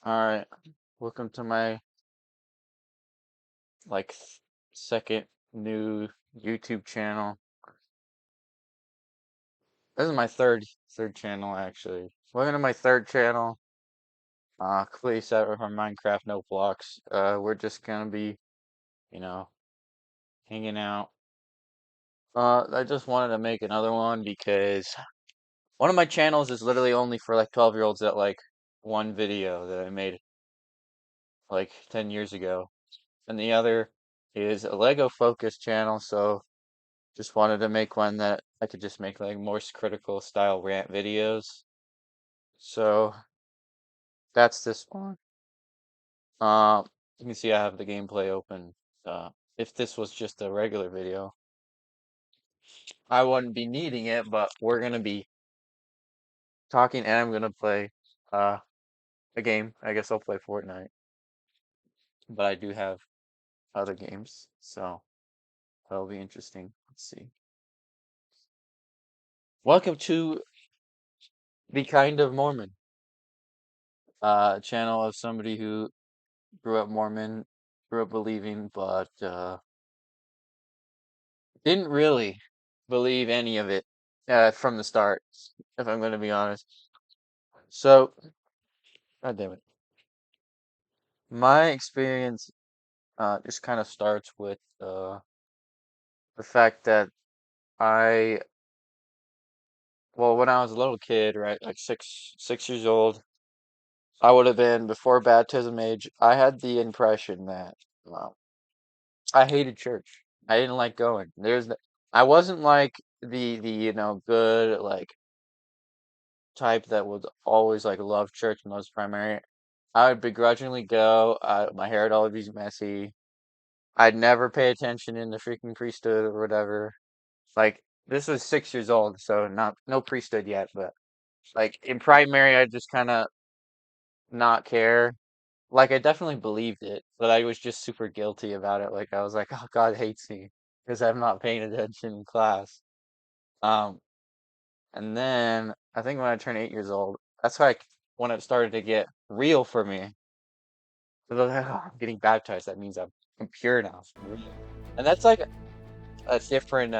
All right, welcome to my like second new YouTube channel. This is my third channel actually. Welcome to my third channel. Completely separate from Minecraft, no blocks. We're just gonna be, you know, hanging out. I just wanted to make another one because one of my channels is literally only for like 12-year-olds that like one video that I made like 10 years ago, and the other is a Lego focused channel, so just wanted to make one that I could just make like more critical style rant videos. So that's this one. You can see I have the gameplay open. If this was just a regular video, I wouldn't be needing it, but we're gonna be talking and I'm gonna play uh a game. I guess I'll play Fortnite, but I do have other games, so that'll be interesting. Let's see. Welcome to the Kind of Mormon, channel of somebody who grew up Mormon, grew up believing, but didn't really believe any of it from the start, if I'm going to be honest. So, God damn it. My experience just kind of starts with the fact that I, well, when I was a little kid, right, like six years old, I would have been before baptism age. I had the impression that uh, I hated church. I didn't like going. I wasn't like the good like type that would always like love church and loves primary. I would begrudgingly go. My hair would always be messy. I'd never pay attention in the freaking priesthood or whatever. Like this was 6 years old, so not no priesthood yet, but like in primary, I just kind of not care. Like I definitely believed it, but I was just super guilty about it. Like I was like, oh, God hates me because I'm not paying attention in class. Um, and then I think when I turned 8 years old, that's like when it started to get real for me. So I was like, "Oh, I'm getting baptized. That means I'm pure now." And that's like a different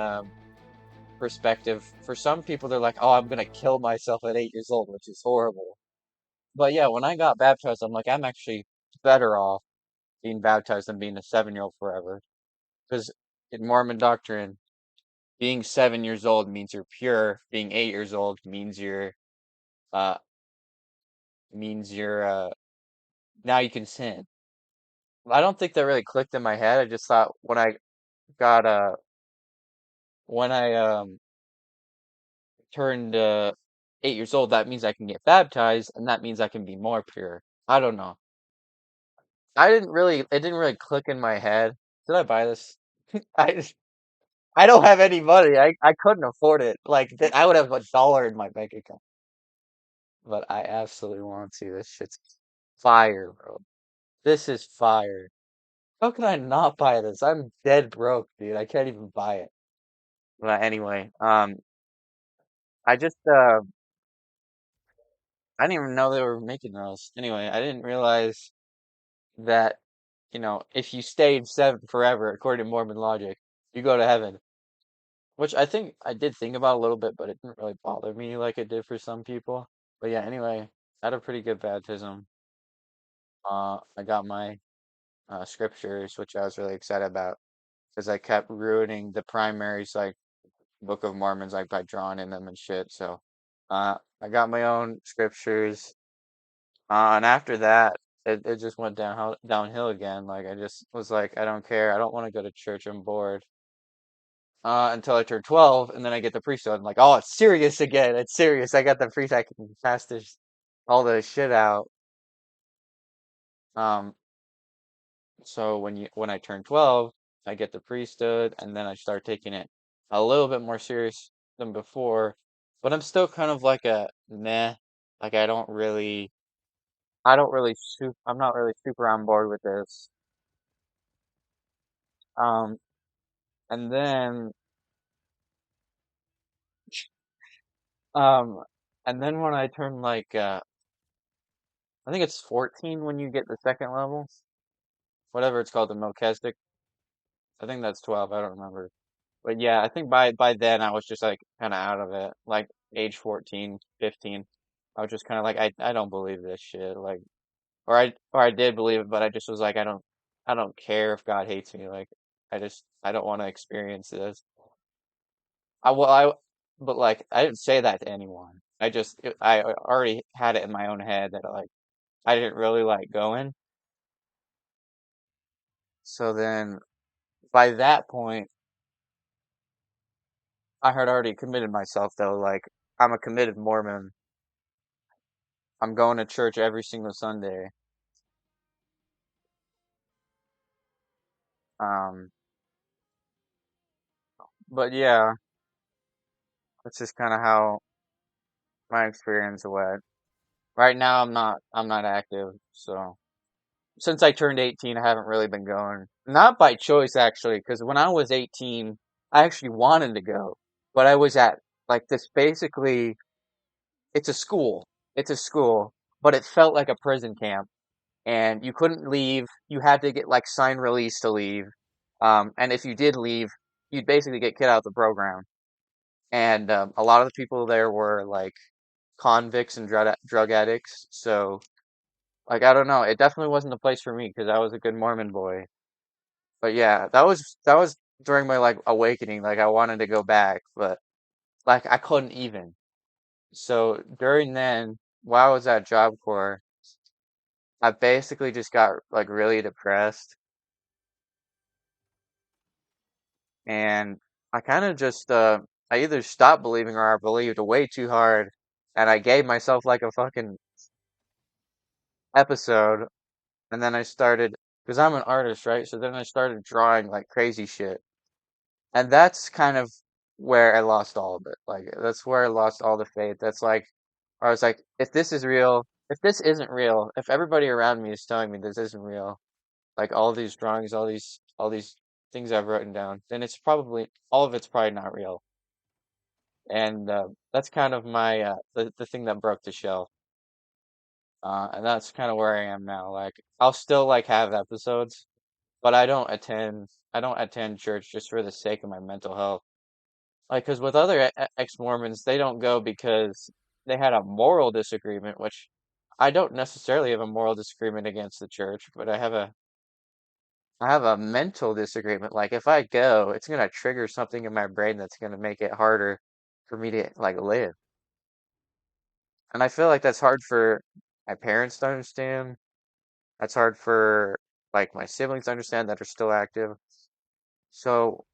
perspective. For some people, they're like, "Oh, I'm gonna kill myself at 8 years old," which is horrible. But yeah, when I got baptized, I'm like, I'm actually better off being baptized than being a 7-year-old forever. Because in Mormon doctrine, being 7 years old means you're pure. Being 8 years old uh means you're now you can sin. I don't think that really clicked in my head. I just thought got when I turned 8 years old, that means I can get baptized, and that means I can be more pure. I don't know. It didn't really click in my head. Did I buy this? I just, I don't have any money. I couldn't afford it. Like I would have $1 in my bank account, but I absolutely want to. This shit's fire, bro. This is fire. How can I not buy this? I'm dead broke, dude. I can't even buy it. But anyway, I just I didn't even know they were making those. Anyway, I didn't realize that, if you stayed seven forever, according to Mormon logic, you go to heaven. Which I think I did think about a little bit, but it didn't really bother me like it did for some people. But yeah, anyway, I had a pretty good baptism. I got my scriptures, which I was really excited about because I kept ruining the primaries, like Book of Mormons, like by drawing in them and shit. So, I got my own scriptures. And after that, it just went downhill again. Like I just was like, I don't care. I don't want to go to church. I'm bored. Until I turned 12, and then I get the priesthood. I'm like, oh, it's serious again. It's serious. I got the priest. I can pass this all the shit out. Um, so when I turn 12, I get the priesthood, and then I start taking it a little bit more serious than before. But I'm still kind of like a meh. Like I'm not really super on board with this. Um, and then, um, and then when I turned like I think it's 14 when you get the second level, whatever it's called, the Melchizedek. I think that's 12. I don't remember. But yeah, I think by then I was just like kind of out of it. Like age 14, 15. I was just kind of like I don't believe this shit. Like or I did believe it, but I just was like I don't care if God hates me. Like I don't want to experience this. I well I but like I didn't say that to anyone. I already had it in my own head that like I didn't really like going. So then by that point I had already committed myself though. Like I'm a committed Mormon. I'm going to church every single Sunday. Um, but yeah, that's just kind of how my experience went. Right now, I'm not active. So since I turned 18, I haven't really been going. Not by choice, actually, because when I was 18, I actually wanted to go, but I was at like this basically, it's a school. It's a school, but it felt like a prison camp, and you couldn't leave. You had to get like sign release to leave. And if you did leave, you'd basically get kicked out of the program. And a lot of the people there were like convicts and drug addicts. So like I don't know, it definitely wasn't the place for me because I was a good Mormon boy. But yeah, that was during my like awakening. Like I wanted to go back, but like I couldn't even. So during then, while I was at Job Corps, I basically just got like really depressed, and I kind of just I either stopped believing or I believed way too hard, and I gave myself like a fucking episode. And then I started, because I'm an artist, right? So then I started drawing like crazy shit. And that's kind of where I lost all of it. Like, that's where I lost all the faith. That's like, I was like, if this is real, if this isn't real, if everybody around me is telling me this isn't real, like all these drawings, all these things I've written down, then it's probably, all of it's probably not real. And that's kind of the thing that broke the shell. And that's kind of where I am now. Like, I'll still like have episodes, but I don't attend church just for the sake of my mental health. Like, because with other ex-Mormons, they don't go because they had a moral disagreement, which I don't necessarily have a moral disagreement against the church, but I have a mental disagreement. Like, if I go, it's gonna trigger something in my brain that's gonna make it harder for me to like live. And I feel like that's hard for my parents to understand. That's hard for like my siblings to understand that are still active. So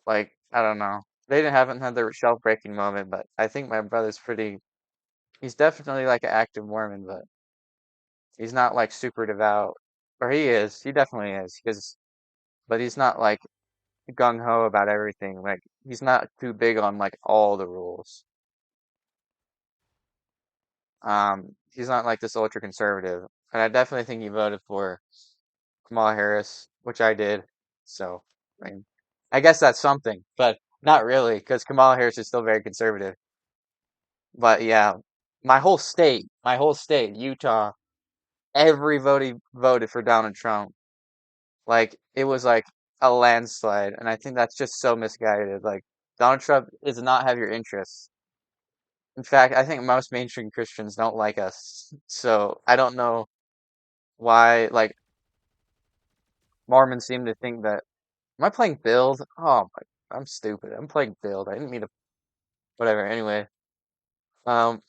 like, I don't know. They didn't haven't had their shelf breaking moment, but I think my brother's pretty. He's definitely like an active Mormon, but he's not like super devout. Or he is. He definitely is. But he's not like gung ho about everything. Like he's not too big on like all the rules. He's not like this ultra conservative. And I definitely think he voted for Kamala Harris, which I did. So, I mean, I guess that's something, but not really, because Kamala Harris is still very conservative. But yeah, my whole state, Utah, everybody voted for Donald Trump. Like it was like a landslide, and I think that's just so misguided. Like Donald Trump does not have your interests. In fact, I think most mainstream Christians don't like us. So I don't know why like Mormons seem to think that. Am I playing Build? Oh my, I'm stupid. I'm playing Build. I didn't mean to. Whatever. Anyway, um,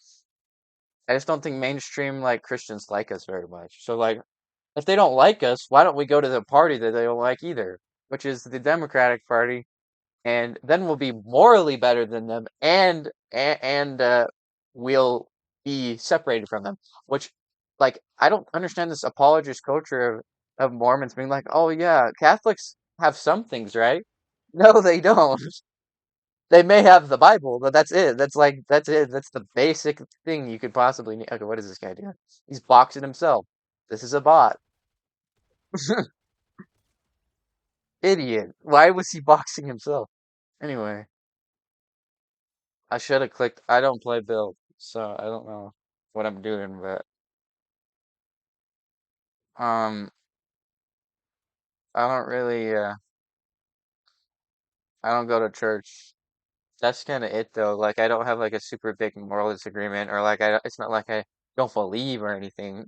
I just don't think mainstream like Christians like us very much. So like if they don't like us, why don't we go to the party that they don't like either, which is the Democratic Party, and then we'll be morally better than them, and we'll be separated from them. Which, like, I don't understand this apologist culture of Mormons being like, oh yeah, Catholics have some things, right? No, they don't. They may have the Bible, but that's it. That's it. That's the basic thing you could possibly need. Okay, what is this guy doing? He's boxing himself. This is a bot. Idiot. Why was he boxing himself? Anyway, I should have clicked. I don't play build, so I don't know what I'm doing, but Um, I don't really, I don't go to church. That's kind of it though. Like I don't have like a super big moral disagreement or like it's not like I don't believe or anything.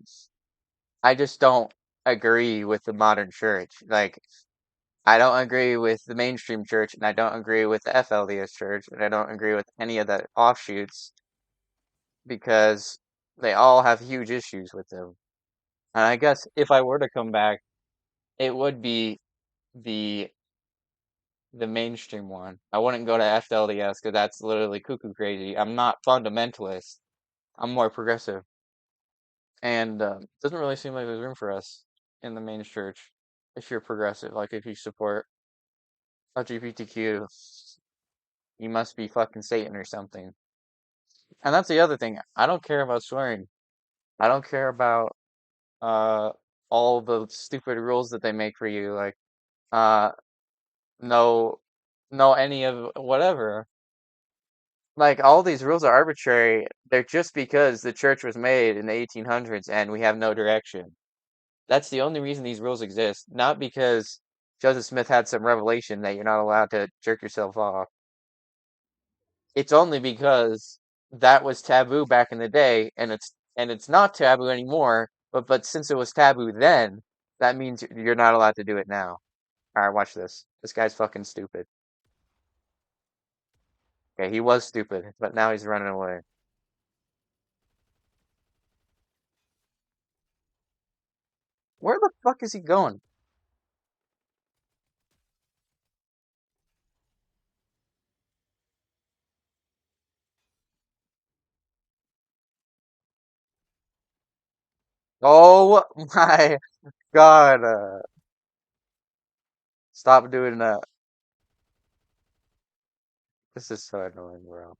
I just don't agree with the modern church. Like I don't agree with the mainstream church and I don't agree with the FLDS church and I don't agree with any of the offshoots because they all have huge issues with them. And I guess if I were to come back, it would be the the mainstream one. I wouldn't go to FLDS because that's literally cuckoo crazy. I'm not fundamentalist. I'm more progressive, and doesn't really seem like there's room for us in the main church if you're progressive. Like if you support LGBTQ, you must be fucking Satan or something. And that's the other thing. I don't care about swearing. I don't care about uh all the stupid rules that they make for you. Like uh no no any of whatever. Like all these rules are arbitrary. They're just because the church was made in the 1800s and we have no direction. That's the only reason these rules exist, not because Joseph Smith had some revelation that you're not allowed to jerk yourself off. It's only because that was taboo back in the day and it's not taboo anymore, but since it was taboo then, that means you're not allowed to do it now. All right, watch this. This guy's fucking stupid. Okay, he was stupid, but now he's running away. Where the fuck is he going? Oh my God. Stop doing that. This is so annoying, bro.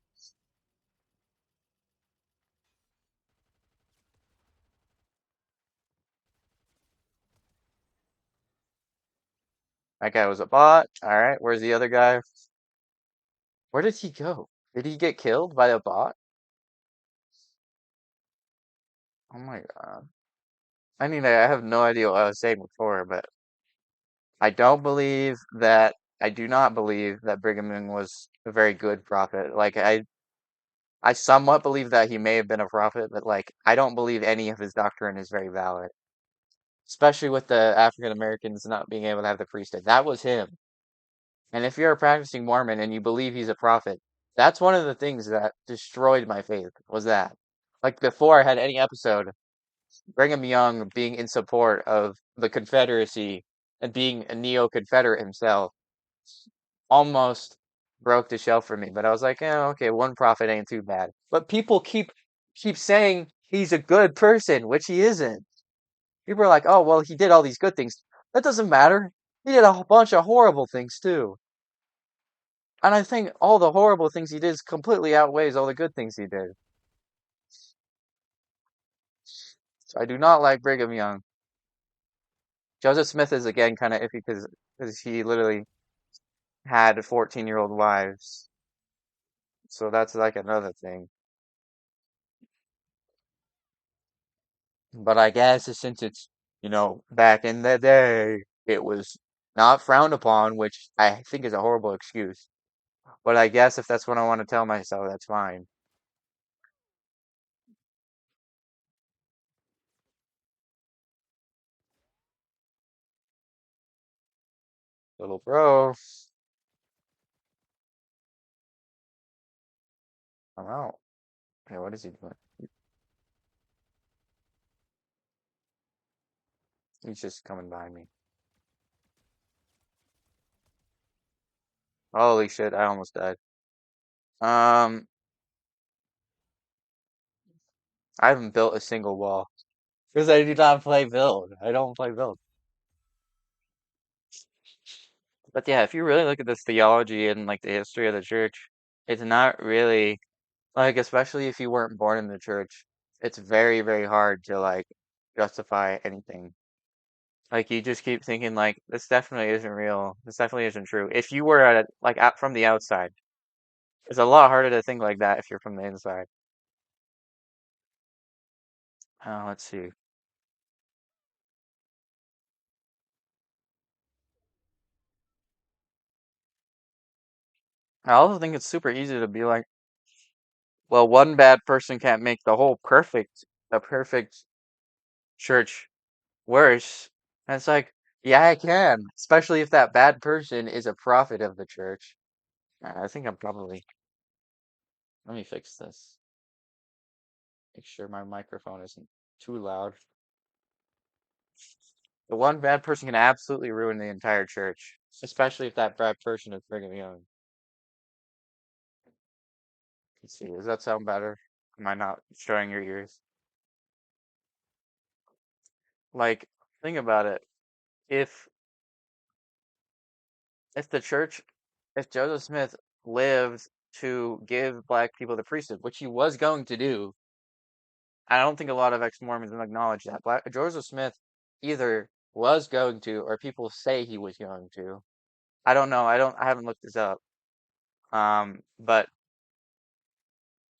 That guy was a bot. All right, where's the other guy? Where did he go? Did he get killed by a bot? Oh my God. I mean, I have no idea what I was saying before, but I don't believe that, I do not believe that Brigham Young was a very good prophet. Like, I somewhat believe that he may have been a prophet, but like, I don't believe any of his doctrine is very valid, especially with the African Americans not being able to have the priesthood. That was him. And if you're a practicing Mormon and you believe he's a prophet, that's one of the things that destroyed my faith, was that. Like before I had any episode, Brigham Young being in support of the Confederacy and being a neo-Confederate himself almost broke the shell for me. But I was like, yeah, okay, one prophet ain't too bad. But people keep saying he's a good person, which he isn't. People are like, oh well, he did all these good things. That doesn't matter. He did a bunch of horrible things too. And I think all the horrible things he did completely outweighs all the good things he did. So I do not like Brigham Young. Joseph Smith is again kind of iffy because he literally had 14-year-old wives. So that's like another thing. But I guess since it's, back in the day, it was not frowned upon, which I think is a horrible excuse. But I guess if that's what I want to tell myself, that's fine. Little bro, I'm out. Hey, what is he doing? He's just coming by me. Holy shit, I almost died. Um, I haven't built a single wall because I do not play build. I don't play build. But yeah, if you really look at this theology and like the history of the church, it's not really like, especially if you weren't born in the church, it's very, very hard to like justify anything. Like you just keep thinking like this definitely isn't real. This definitely isn't true. If you were at like out from the outside, it's a lot harder to think like that if you're from the inside. Let's see. I also think it's super easy to be like, well, one bad person can't make the perfect church worse. And it's like, yeah, I can, especially if that bad person is a prophet of the church. I think I'm probably, let me fix this. Make sure my microphone isn't too loud. The one bad person can absolutely ruin the entire church, especially if that bad person is Brigham Young. Let's see, does that sound better? Am I not showing your ears? Like, think about it. If if the church, if Joseph Smith lived to give black people the priesthood, which he was going to do, I don't think a lot of ex-Mormons will acknowledge that. Joseph Smith either was going to, or people say he was going to. I don't know. I haven't looked this up. But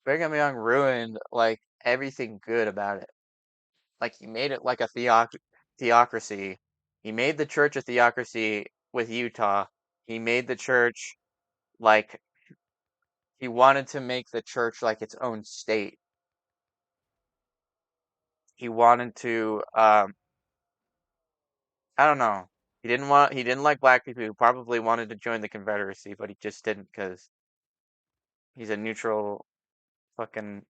Brigham Young ruined like everything good about it. Like he made it like a theocracy. He made the church a theocracy with Utah. He made the church like he wanted to make the church like its own state. He wanted to I don't know. He didn't like black people. He probably wanted to join the Confederacy, but he just didn't because he's a neutral fucking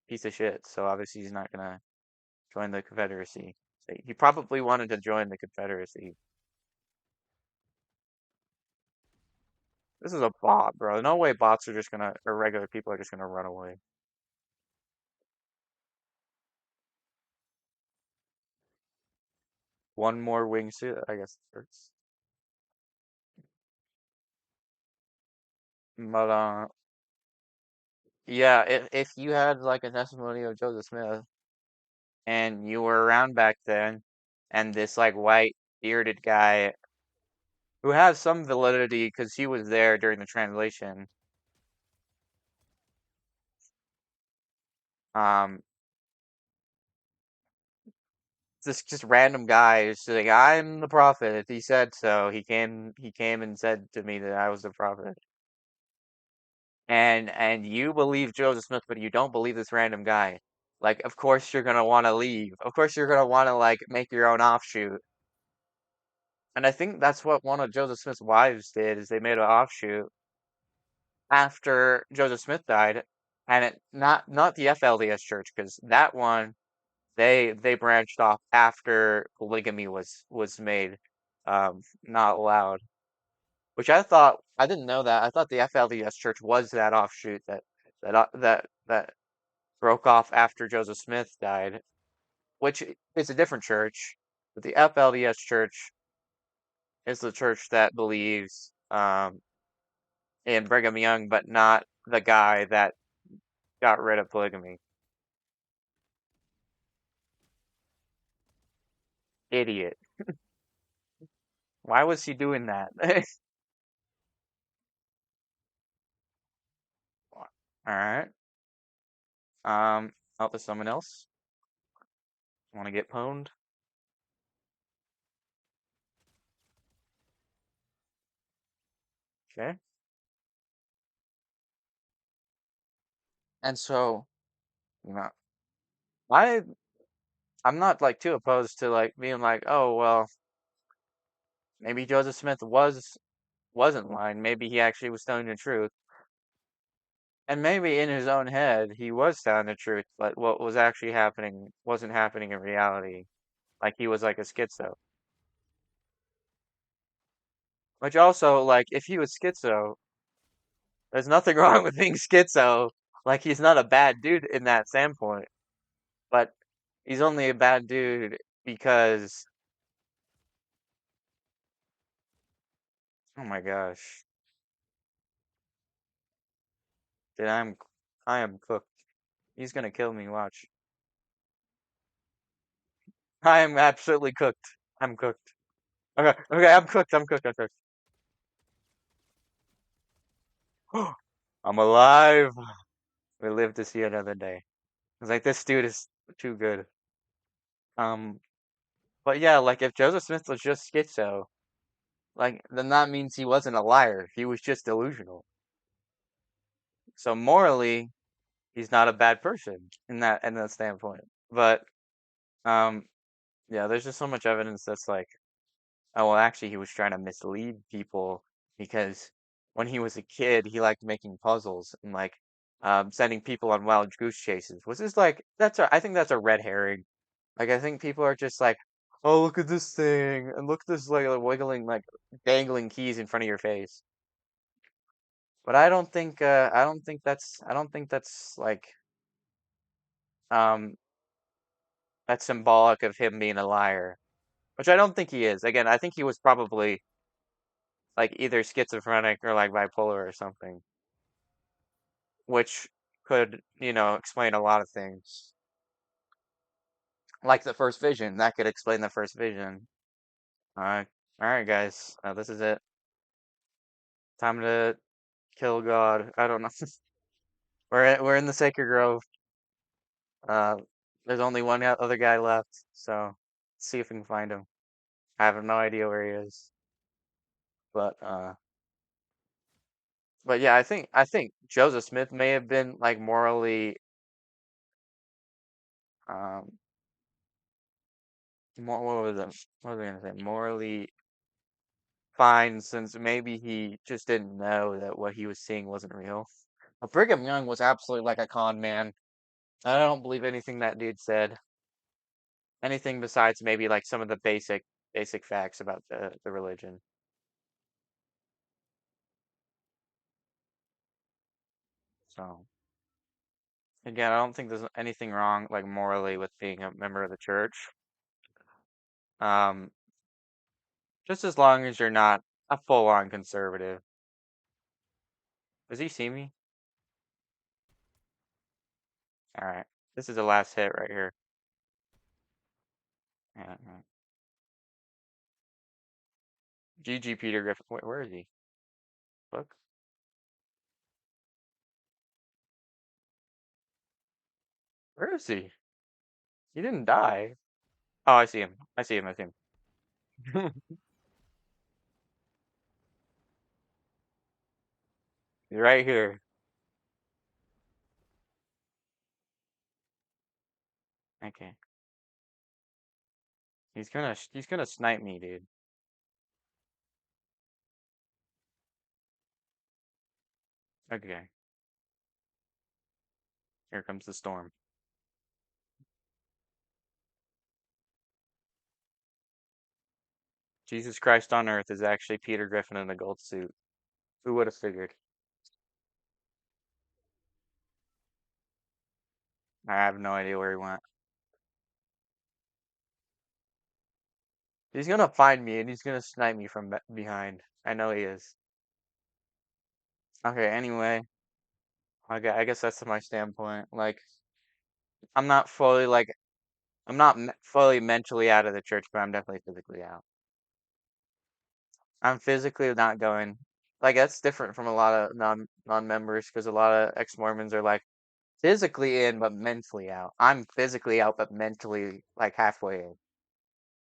piece of shit. So obviously he's not gonna join the Confederacy. So he probably wanted to join the Confederacy. This is a bot, bro. No way bots are just gonna, or regular people are just gonna run away. One more wingsuit, I guess it hurts. But yeah, if you had like a testimony of Joseph Smith and you were around back then, and this like white bearded guy who has some validity because he was there during the translation, um, this just random guy is like, I'm the prophet. He said so. He came and said to me that I was the prophet. And you believe Joseph Smith, but you don't believe this random guy. Like, of course you're gonna want to leave. Of course you're gonna want to like make your own offshoot. And I think that's what one of Joseph Smith's wives did, is they made an offshoot after Joseph Smith died, and it not the FLDS church, because that one they branched off after polygamy was made not allowed. Which I didn't know that. I thought the FLDS church was that offshoot that broke off after Joseph Smith died, which is a different church. But the FLDS church is the church that believes in Brigham Young, but not the guy that got rid of polygamy. Idiot. Why was he doing that? All right. Oh, there's someone else. Want to get pwned? Okay. And so, you know, I I'm not like too opposed to like being like, oh well, maybe Joseph Smith wasn't lying. Maybe he actually was telling the truth. And maybe in his own head he was telling the truth, but what was actually happening wasn't happening in reality. Like he was like a schizo. Which also, like, if he was schizo, there's nothing wrong with being schizo. Like he's not a bad dude in that standpoint. But he's only a bad dude because, oh my gosh, dude, I am cooked. He's gonna kill me, watch. I am absolutely cooked. I'm cooked. Okay, okay, I'm cooked, I'm cooked. I'm alive. We live to see another day. It's like this dude is too good. Um, but yeah, like if Joseph Smith was just schizo, like then that means he wasn't a liar. He was just delusional. So morally, he's not a bad person in that standpoint. But um, yeah, there's just so much evidence that's like, oh well, actually, he was trying to mislead people because when he was a kid, he liked making puzzles and like sending people on wild goose chases. Which is like I think that's a red herring. Like I think people are just like, oh look at this thing and look at this like wiggling like dangling keys in front of your face. But I don't think that's like um that's symbolic of him being a liar, which I don't think he is. Again, I think he was probably like either schizophrenic or like bipolar or something, which could, explain a lot of things. Like the first vision, that could explain the first vision. Uh, all right, guys, this is it. Time to kill God. I don't know. We're in the sacred grove. Uh, there's only one other guy left, so let's see if we can find him. I have no idea where he is, but yeah, I think Joseph Smith may have been like morally um more what was it? What was I gonna say? Morally fine, since maybe he just didn't know that what he was seeing wasn't real. Brigham Young was absolutely like a con man. I don't believe anything that dude said. Anything besides maybe like some of the basic facts about the religion. So again, I don't think there's anything wrong like morally with being a member of the church. Um, just as long as you're not a full-on conservative. Does he see me? All right. This is the last hit right here. Yeah, yeah. GG Peter Griffin. Where is he? Look. Where is he? He didn't die. Oh, I see him. I see him. I see him. He's right here. Okay. He's gonna snipe me, dude. Okay. Here comes the storm. Jesus Christ on Earth is actually Peter Griffin in a gold suit. Who would have figured? I have no idea where he went. He's gonna find me and he's gonna snipe me from behind. I know he is. Okay, anyway, I guess that's my standpoint. Like, I'm not fully like I'm not fully mentally out of the church, but I'm definitely physically out. I'm physically not going. Like that's different from a lot of non-members because a lot of ex-Mormons are like physically in but mentally out. I'm physically out but mentally like halfway in,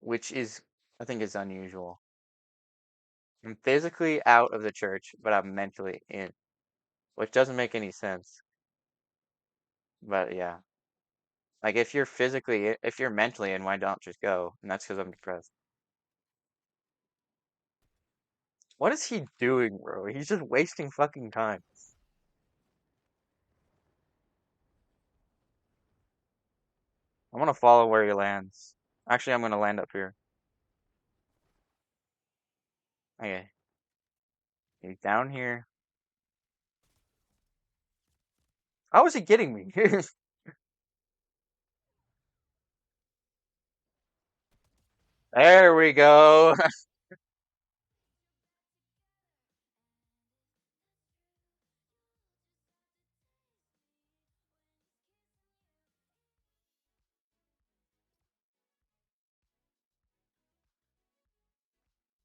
which is I think is unusual. I'm physically out of the church, but I'm mentally in, which doesn't make any sense. But yeah, like if you're mentally in, why don't just go? And that's because I'm depressed. What is he doing, bro? He's just wasting fucking time. I'm gonna follow where he lands. Actually, I'm gonna land up here. Okay, he's down here. How is he getting me? There we go.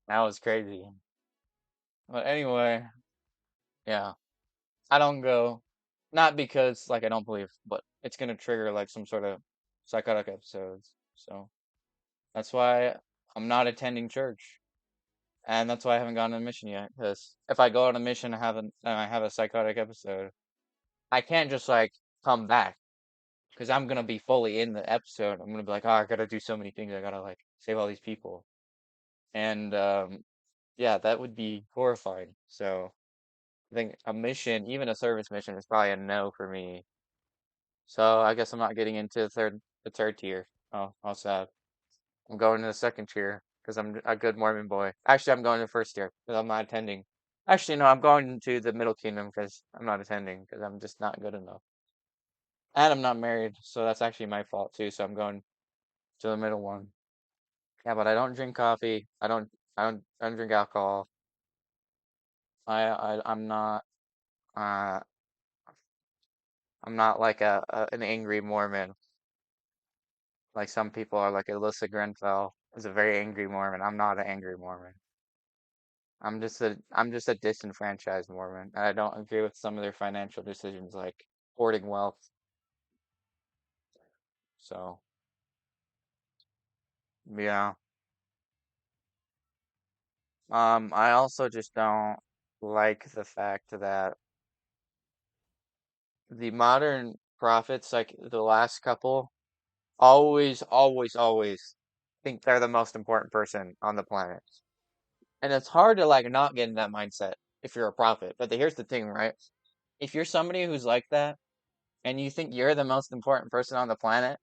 That was crazy. But anyway, yeah, I don't go. Not because like I don't believe, but it's gonna trigger like some sort of psychotic episodes. So that's why I'm not attending church, and that's why I haven't gone on a mission yet. Because if I go on a mission, I have a psychotic episode. I can't just like come back because I'm gonna be fully in the episode. I'm gonna be like, oh, I gotta do so many things. I gotta like save all these people, and yeah, that would be horrifying. So I think a mission, even a service mission, is probably a no for me. So I guess I'm not getting into the third tier. Oh, how sad. I'm going to the second tier because I'm a good Mormon boy. Actually, I'm going to the first tier because I'm not attending. Actually, no, I'm going to the middle kingdom because I'm not attending because I'm just not good enough. And I'm not married, so that's actually my fault too. So I'm going to the middle one. Yeah, but I don't drink coffee. I don't drink alcohol. I'm not uh I'm not like an angry Mormon like some people are. Like Alyssa Grenfell is a very angry Mormon. I'm not an angry Mormon. I'm just a disenfranchised Mormon, and I don't agree with some of their financial decisions, like hoarding wealth. So yeah. I also just don't like the fact that the modern prophets, like the last couple, always, always, always think they're the most important person on the planet. And it's hard to like not get in that mindset if you're a prophet. But here's the thing, right? If you're somebody who's like that and you think you're the most important person on the planet,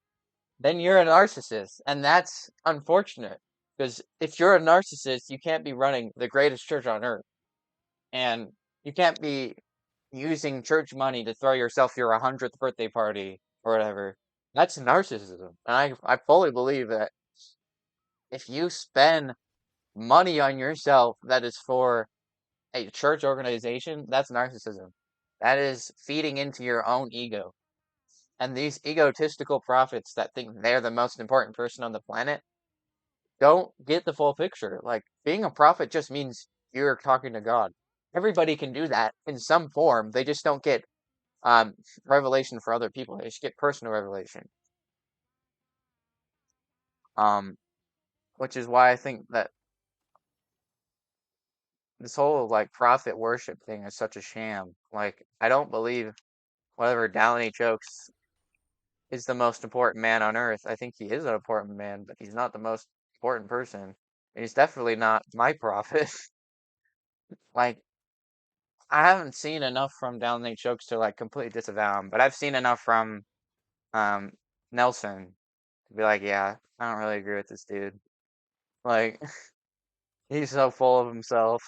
then you're a narcissist. And that's unfortunate because if you're a narcissist, you can't be running the greatest church on earth. And you can't be using church money to throw yourself your 100th birthday party or whatever. That's narcissism. And I fully believe that if you spend money on yourself that is for a church organization, that's narcissism. That is feeding into your own ego. And these egotistical prophets that think they're the most important person on the planet don't get the full picture. Like, being a prophet just means you're talking to God. Everybody can do that in some form. They just don't get um revelation for other people. They just get personal revelation. Um, which is why I think that this whole like prophet worship thing is such a sham. Like, I don't believe whatever Downey jokes is the most important man on earth. I think he is an important man, but he's not the most important person. And he's definitely not my prophet. Like, I haven't seen enough from Downey jokes to like completely disavow him, but I've seen enough from um Nelson to be like, yeah, I don't really agree with this dude. Like, he's so full of himself.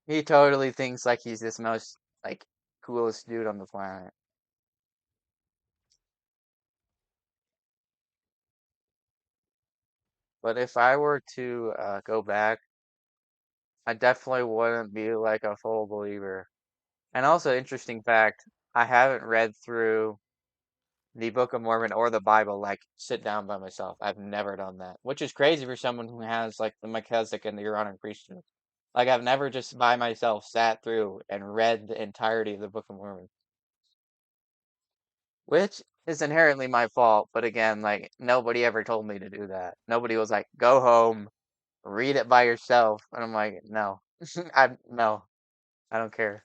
He totally thinks like he's this most like coolest dude on the planet. But if I were to go back, I definitely wouldn't be like a full believer. And also, interesting fact, I haven't read through the Book of Mormon or the Bible, like sit down by myself. I've never done that, which is crazy for someone who has like the Melchizedek and the Aaronic priesthood. Like, I've never just by myself sat through and read the entirety of the Book of Mormon, which is inherently my fault. But again, like, nobody ever told me to do that. Nobody was like, go home, read it by yourself. And I'm like, no, no, I don't care.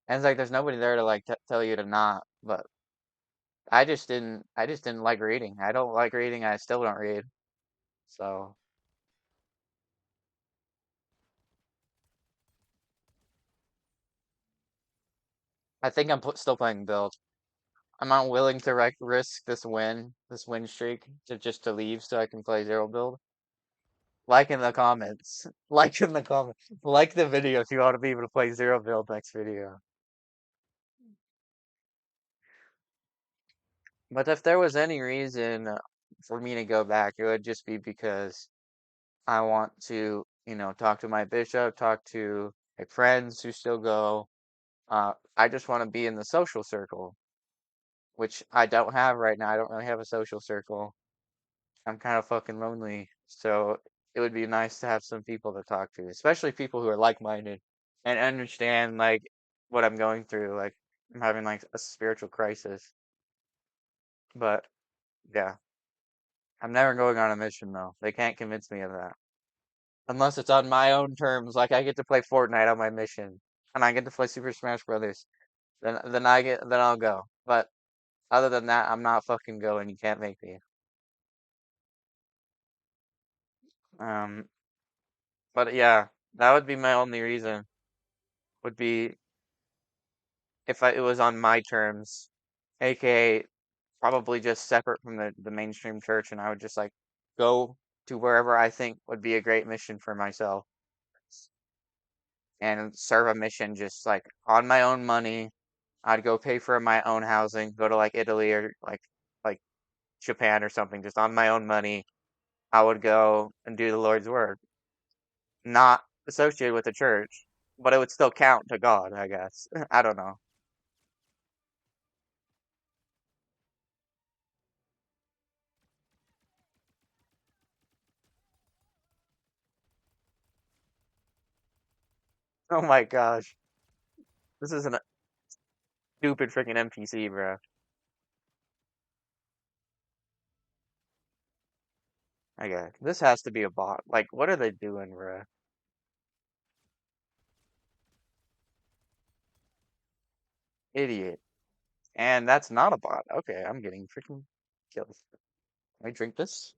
And it's like there's nobody there to like tell you to not. But I just didn't like reading. I don't like reading. I still don't read. So I think still playing build. I'm not willing to risk this win streak to leave so I can play zero build. Like in the comments. Like in the comments. Like the video if you want to be able to play zero build next video. But if there was any reason for me to go back, it would just be because I want to, talk to my bishop, talk to my friends who still go. I just want to be in the social circle, which I don't have right now. I don't really have a social circle. I'm kind of fucking lonely. So it would be nice to have some people to talk to, especially people who are like-minded and understand like what I'm going through. Like, I'm having like a spiritual crisis. But yeah, I'm never going on a mission though. They can't convince me of that. Unless it's on my own terms, like I get to play Fortnite on my mission. and I get to play Super Smash Brothers, then I'll go. But other than that, I'm not fucking going. You can't make me. Um, but yeah, that would be my only reason. Would be if it was on my terms, aka probably just separate from the mainstream church, and I would just like go to wherever I think would be a great mission for myself and serve a mission just like on my own money. I'd go pay for my own housing, go to like Italy or like Japan or something, just on my own money. I would go and do the Lord's work, not associated with the church, but it would still count to God, I guess. I don't know. Oh my gosh, this is a stupid freaking NPC, bro. Okay, this has to be a bot. Like, what are they doing, bro? Idiot. And that's not a bot. Okay, I'm getting freaking killed. Can I drink this?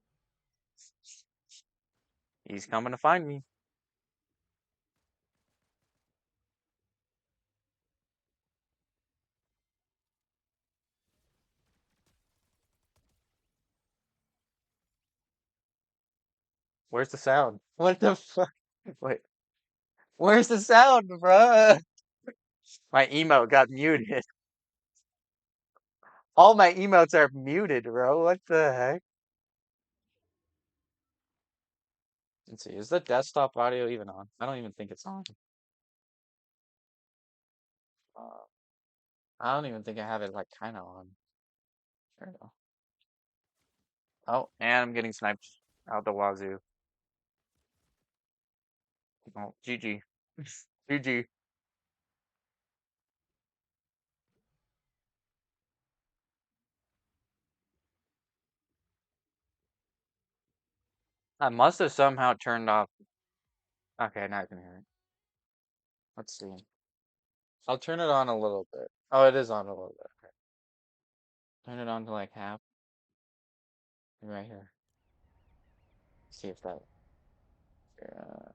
He's coming to find me. Where's the sound? What the fuck? Wait, where's the sound, bro? My emote got muted. All my emotes are muted, bro. What the heck? Let's see. Is the desktop audio even on? I don't even think it's on. Uh, I don't even think I have it like kind of on. There we go. Oh, and I'm getting sniped out the wazoo. Oh, GG. GG. I must have somehow turned off. Okay, now I can hear it. Let's see. I'll turn it on a little bit. Oh, it is on a little bit. Okay. Turn it on to like half. Right here. See if that. Uh,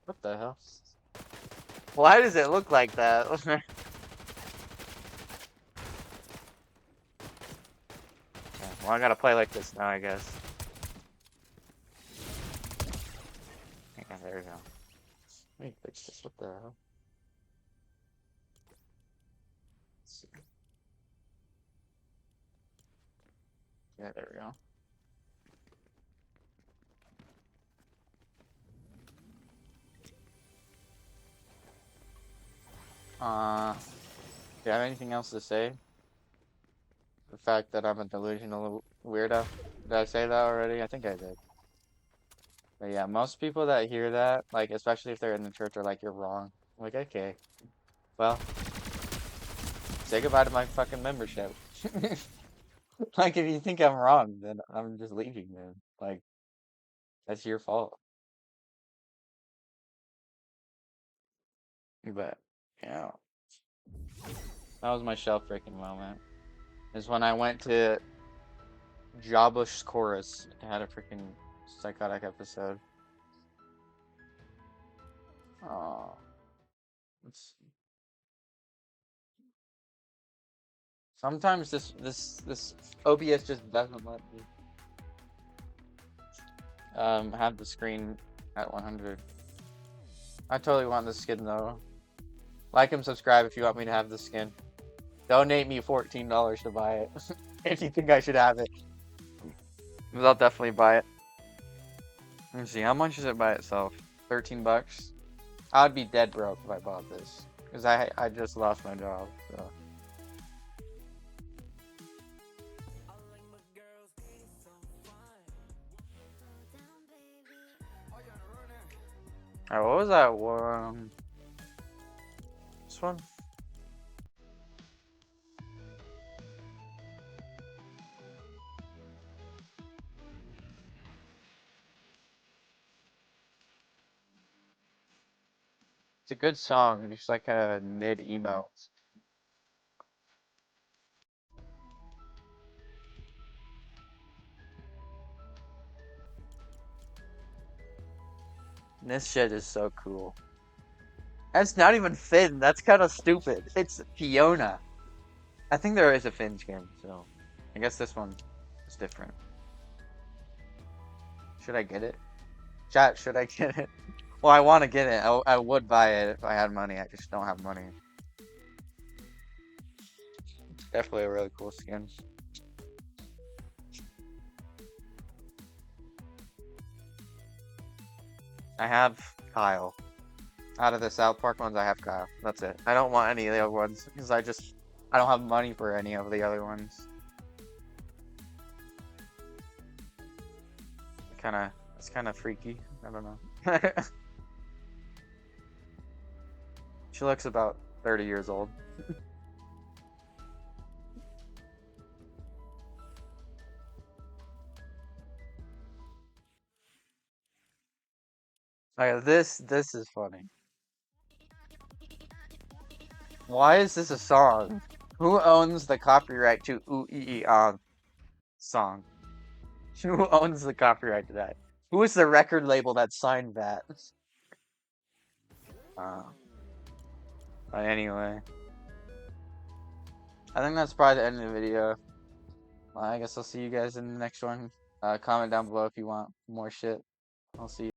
what the hell? Why does it look like that? Okay, well, I gotta play like this now, I guess. Okay, there we go. Let me fix this. What the hell? Let's see. Yeah, there we go. Do you have anything else to say? The fact that I'm a delusional weirdo? Did I say that already? I think I did. But yeah, most people that hear that, like, especially if they're in the church, are like, you're wrong. I'm like, okay, well, say goodbye to my fucking membership. Like, if you think I'm wrong, then I'm just leaving, man. Like, that's your fault. But, yeah, that was my shell freaking moment. Is when I went to Jobush Chorus. It had a freaking psychotic episode. Oh, it's sometimes this OBS just doesn't let me have the screen at 100. I totally want this skin though. Like and subscribe if you want me to have the skin. Donate me $14 to buy it if you think I should have it. 'Cause I'll definitely buy it. Let me see, how much is it by itself? 13 bucks. I would be dead broke if I bought this because I just lost my job. So. Alright, what was that one? This one? It's a good song, just like a mid emo. This shit is so cool. That's not even Finn. That's kind of stupid. It's Fiona. I think there is a Finn skin, so I guess this one is different. Should I get it? Chat, should I get it? Well, I want to get it. I would buy it if I had money. I just don't have money. It's definitely a really cool skin. I have Kyle. Out of the South Park ones, I have Kyle. That's it. I don't want any of the other ones because I don't have money for any of the other ones. It's kind of freaky. I don't know. She looks about 30 years old. Okay, this is funny. Why is this a song? Who owns the copyright to Ooh Ee Ee Ah song? Who owns the copyright to that? Who is the record label that signed that? Uh, but anyway, I think that's probably the end of the video. I guess I'll see you guys in the next one. Comment down below if you want more shit. I'll see you.